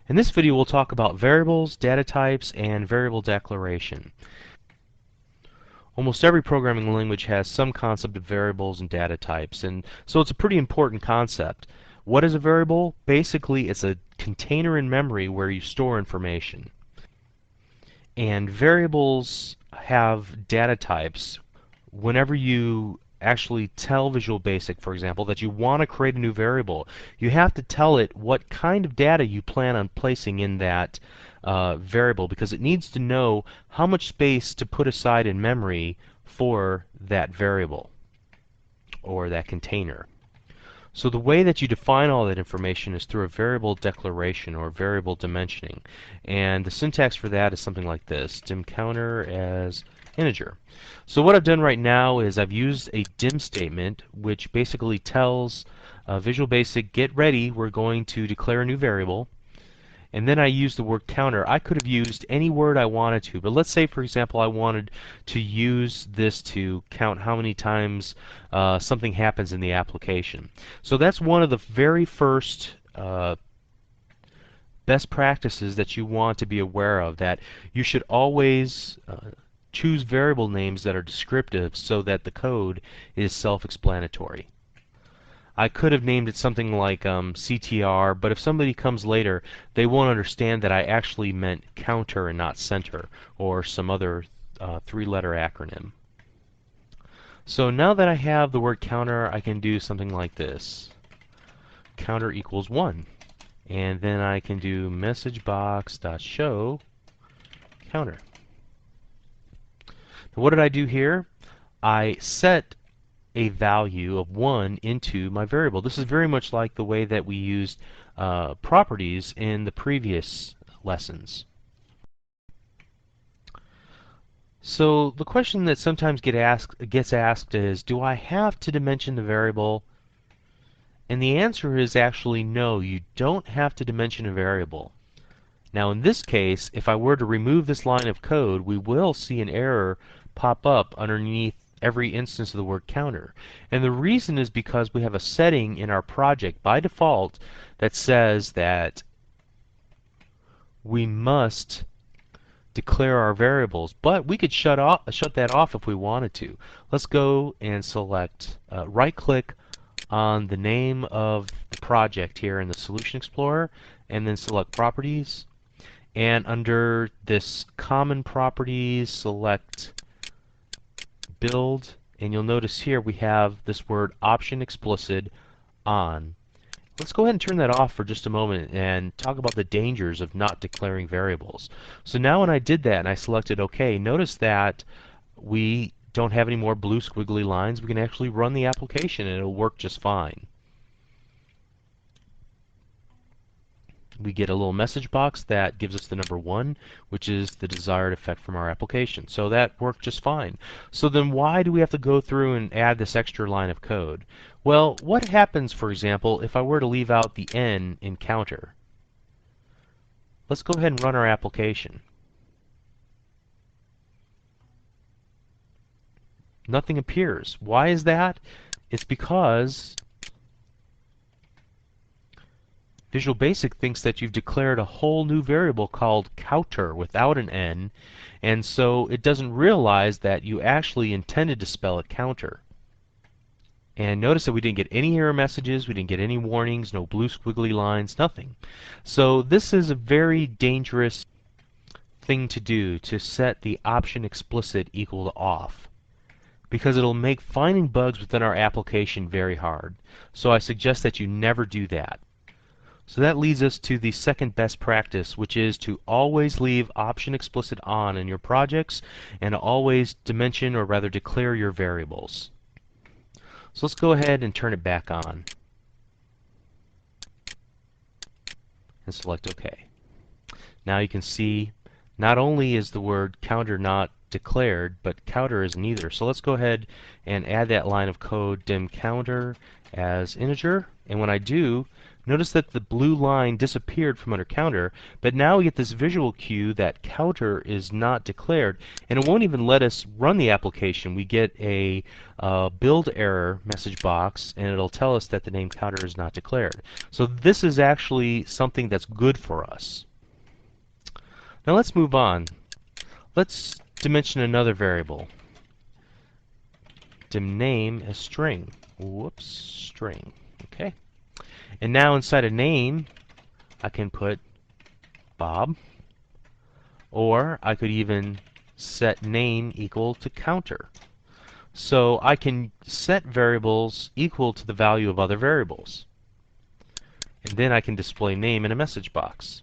In this video, we'll talk about variables, data types, and variable declaration. Almost every programming language has some concept of variables and data types, and so it's a pretty important concept. What is a variable? Basically, it's a container in memory where you store information. And variables have data types. Whenever you actually tell Visual Basic, for example, that you want to create a new variable, you have to tell it what kind of data you plan on placing in that variable, because it needs to know how much space to put aside in memory for that variable or that container. So the way that you define all that information is through a variable declaration or variable dimensioning. And the syntax for that is something like this: dim counter as integer. So what I've done right now is I've used a dim statement, which basically tells Visual Basic, get ready, we're going to declare a new variable. And then I used the word counter. I could have used any word I wanted to, but let's say, for example, I wanted to use this to count how many times something happens in the application. So that's one of the very first best practices that you want to be aware of, that you should always choose variable names that are descriptive so that the code is self-explanatory. I could have named it something like CTR, but if somebody comes later, they won't understand that I actually meant counter and not center, or some other three-letter acronym. So now that I have the word counter, I can do something like this: counter equals 1. And then I can do messagebox.show counter. Now what did I do here? I set a value of 1 into my variable. This is very much like the way that we used properties in the previous lessons. So the question that sometimes gets asked is, do I have to dimension the variable? And the answer is actually no, you don't have to dimension a variable. Now in this case, if I were to remove this line of code, we will see an error pop up underneath every instance of the word counter. And the reason is because we have a setting in our project by default that says that we must declare our variables, but we could shut that off if we wanted to. Let's go and select, right-click on the name of the project here in the Solution Explorer, and then select Properties. And under this Common Properties, select Build, and you'll notice here we have this word Option Explicit on. Let's go ahead and turn that off for just a moment and talk about the dangers of not declaring variables. So now when I did that and I selected OK, notice that we don't have any more blue squiggly lines. We can actually run the application and it'll work just fine. We get a little message box that gives us the number 1, which is the desired effect from our application. So that worked just fine. So then why do we have to go through and add this extra line of code? Well, what happens, for example, if I were to leave out the N in counter? Let's go ahead and run our application. Nothing appears. Why is that? It's because Visual Basic thinks that you've declared a whole new variable called counter without an N, and so it doesn't realize that you actually intended to spell it counter. And notice that we didn't get any error messages, we didn't get any warnings, no blue squiggly lines, nothing. So this is a very dangerous thing to do, to set the option explicit equal to off, because it'll make finding bugs within our application very hard. So I suggest that you never do that. So that leads us to the second best practice, which is to always leave option explicit on in your projects and always dimension, or rather declare, your variables. So let's go ahead and turn it back on and select OK. Now you can see not only is the word counter not declared, but counter isn't either. So let's go ahead and add that line of code, dim counter as integer. And when I do, notice that the blue line disappeared from under counter, but now we get this visual cue that counter is not declared, and it won't even let us run the application. We get a build error message box, and it'll tell us that the name counter is not declared. So this is actually something that's good for us. Now let's move on. Let's dimension another variable. Dim name as string. Whoops, string. Okay. And now inside a name, I can put Bob, or I could even set name equal to counter. So I can set variables equal to the value of other variables. And then I can display name in a message box.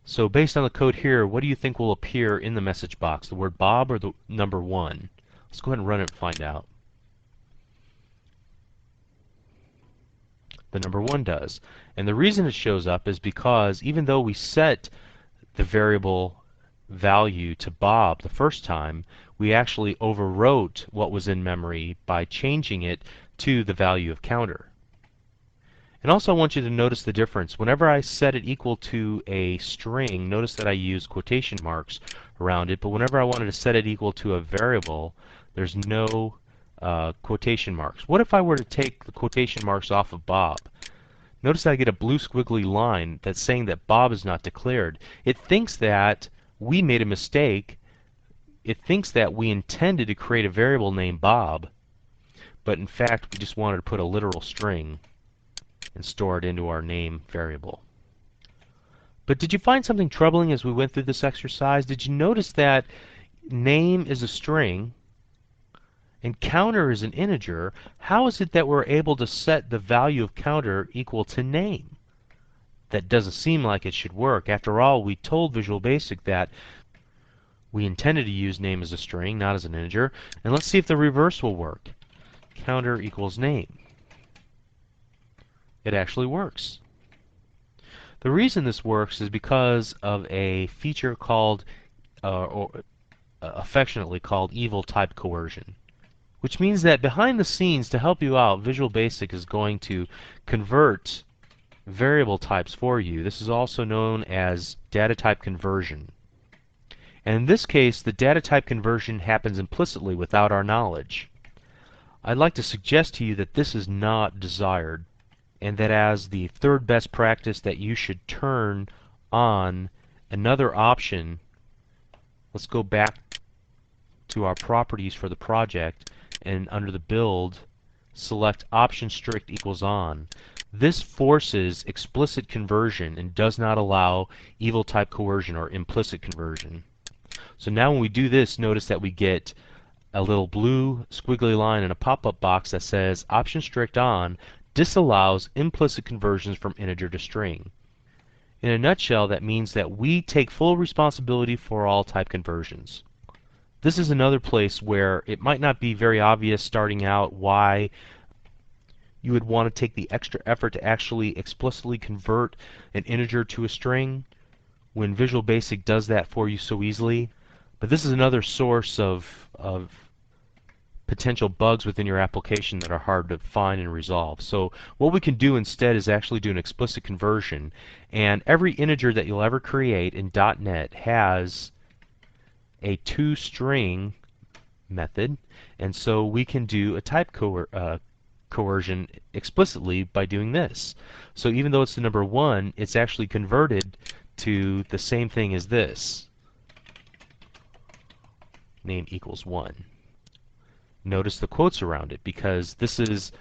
So based on the code here, what do you think will appear in the message box? The word Bob or the number 1? Let's go ahead and run it and find out. The number 1 does. And the reason it shows up is because even though we set the variable value to Bob the first time, we actually overwrote what was in memory by changing it to the value of counter. And also I want you to notice the difference. Whenever I set it equal to a string, notice that I use quotation marks around it, but whenever I wanted to set it equal to a variable, there's no quotation marks. What if I were to take the quotation marks off of Bob? Notice that I get a blue squiggly line that's saying that Bob is not declared. It thinks that we made a mistake. It thinks that we intended to create a variable named Bob, but in fact we just wanted to put a literal string and store it into our name variable. But did you find something troubling as we went through this exercise? Did you notice that name is a string and counter is an integer? How is it that we're able to set the value of counter equal to name? That doesn't seem like it should work. After all, we told Visual Basic that we intended to use name as a string, not as an integer. And let's see if the reverse will work. Counter equals name. It actually works. The reason this works is because of a feature called, affectionately called evil type coercion, which means that behind the scenes, to help you out, Visual Basic is going to convert variable types for you. This is also known as data type conversion. And in this case, the data type conversion happens implicitly without our knowledge. I'd like to suggest to you that this is not desired, and that as the third best practice that you should turn on another option. Let's go back to our properties for the project, and under the build, select option strict equals on. This forces explicit conversion and does not allow evil type coercion or implicit conversion. So now when we do this, notice that we get a little blue squiggly line in a pop-up box that says option strict on disallows implicit conversions from integer to string. In a nutshell, that means that we take full responsibility for all type conversions. This is another place where it might not be very obvious starting out why you would want to take the extra effort to actually explicitly convert an integer to a string when Visual Basic does that for you so easily. But this is another source of potential bugs within your application that are hard to find and resolve. So what we can do instead is actually do an explicit conversion, and every integer that you'll ever create in .NET has a toString method, and so we can do a type coercion explicitly by doing this. So even though it's the number 1, it's actually converted to the same thing as this. Name equals 1. Notice the quotes around it, because this is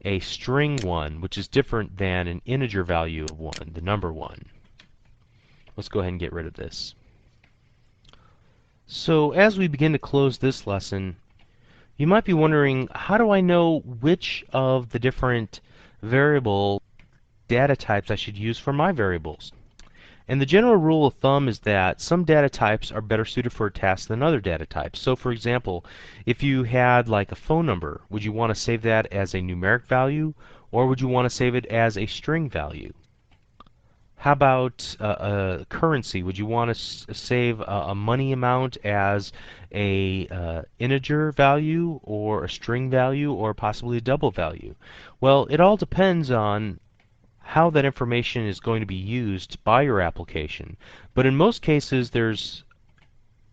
a string 1, which is different than an integer value of 1, the number 1. Let's go ahead and get rid of this. So as we begin to close this lesson, you might be wondering, how do I know which of the different variable data types I should use for my variables? And the general rule of thumb is that some data types are better suited for a task than other data types. So for example, if you had like a phone number, would you want to save that as a numeric value, or would you want to save it as a string value? How about a currency? Would you want to save a money amount as a integer value or a string value or possibly a double value? Well, it all depends on how that information is going to be used by your application. But in most cases, there's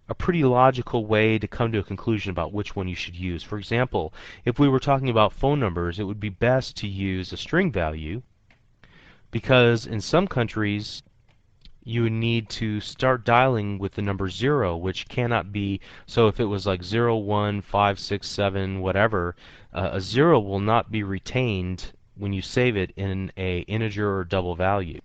a pretty logical way to come to a conclusion about which one you should use. For example, if we were talking about phone numbers, it would be best to use a string value because in some countries you would need to start dialing with the number 0, which cannot be, so if it was like 0, 1, 5, 6, 7, whatever, a 0 will not be retained when you save it in a integer or double value.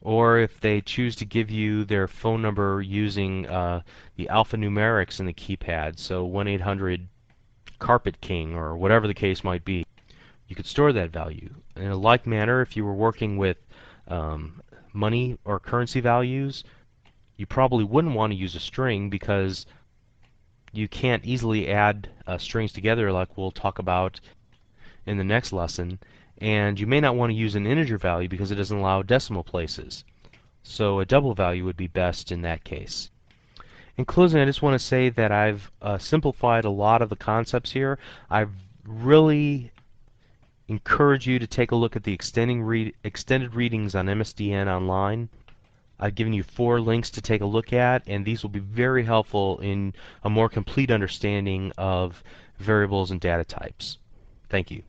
Or if they choose to give you their phone number using the alphanumerics in the keypad, so 1-800 Carpet King or whatever the case might be, you could store that value. In a like manner, if you were working with money or currency values, you probably wouldn't want to use a string because you can't easily add strings together like we'll talk about in the next lesson. And you may not want to use an integer value because it doesn't allow decimal places. So a double value would be best in that case. In closing, I just want to say that I've simplified a lot of the concepts here. I've really encourage you to take a look at the extended readings on MSDN online. I've given you 4 links to take a look at, and these will be very helpful in a more complete understanding of variables and data types. Thank you.